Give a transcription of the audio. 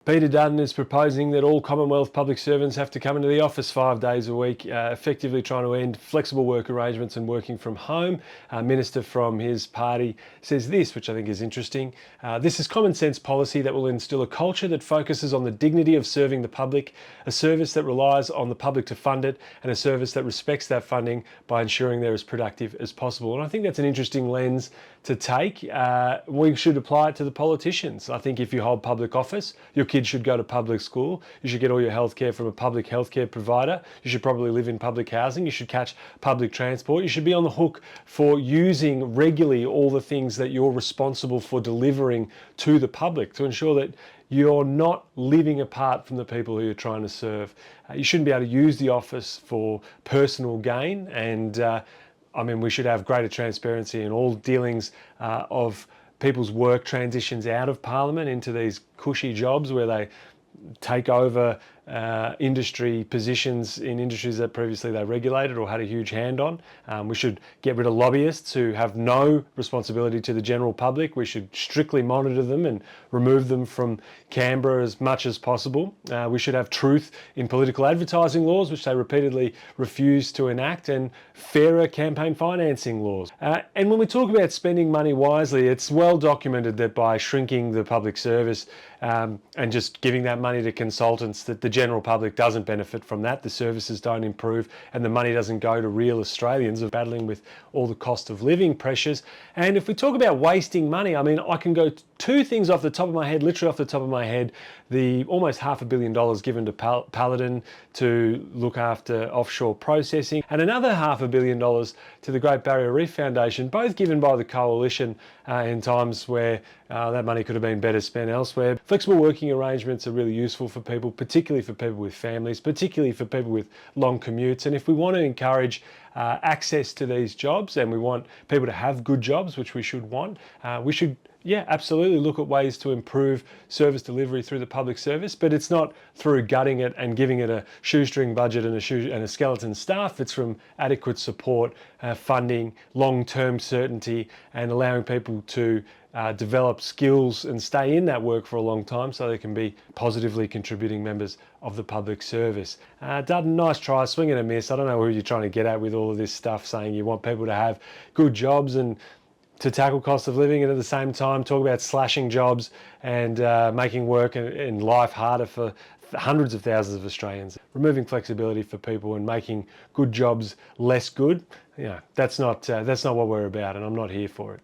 Peter Dutton is proposing that all Commonwealth public servants have to come into the office 5 days a week, effectively trying to end flexible work arrangements and working from home. A minister from his party says this, which I think is interesting. This is common sense policy that will instill a culture that focuses on the dignity of serving the public, a service that relies on the public to fund it, and a service that respects that funding by ensuring they're as productive as possible. And I think that's an interesting lens to take. We should apply it to the politicians. I think if you hold public office, your kids should go to public school. You should get all your healthcare from a public healthcare provider. You should probably live in public housing. You should catch public transport. You should be on the hook for using regularly all the things that you're responsible for delivering to the public to ensure that you're not living apart from the people who you're trying to serve. You shouldn't be able to use the office for personal gain, and we should have greater transparency in all dealings of people's work transitions out of Parliament into these cushy jobs where they take over industry positions in industries that previously they regulated or had a huge hand on. We should get rid of lobbyists who have no responsibility to the general public. We should strictly monitor them and remove them from Canberra as much as possible. We should have truth in political advertising laws, which they repeatedly refuse to enact, and fairer campaign financing laws. And when we talk about spending money wisely, it's well documented that by shrinking the public service and just giving that money to consultants, that the general public doesn't benefit from that. The services don't improve and the money doesn't go to real Australians of battling with all the cost of living pressures. And if we talk about wasting money, I can go two things off the top of my head, literally off the top of my head. The almost $500 million given to Paladin to look after offshore processing, and another $500 million to the Great Barrier Reef Foundation, both given by the Coalition in times where that money could have been better spent elsewhere. Flexible working arrangements are really useful for people, particularly for people with families, particularly for people with long commutes. And if we want to encourage access to these jobs and we want people to have good jobs, which we should want, we should absolutely look at ways to improve service delivery through the public service, but it's not through gutting it and giving it a shoestring budget and a skeleton staff. It's from adequate support, funding, long-term certainty, and allowing people to develop skills and stay in that work for a long time so they can be positively contributing members of the public service. Dutton, nice try, swing and a miss. I don't know who you're trying to get at with all of this stuff, saying you want people to have good jobs and to tackle cost of living, and at the same time talk about slashing jobs and making work and life harder for hundreds of thousands of Australians. Removing flexibility for people and making good jobs less good, that's not what we're about, and I'm not here for it.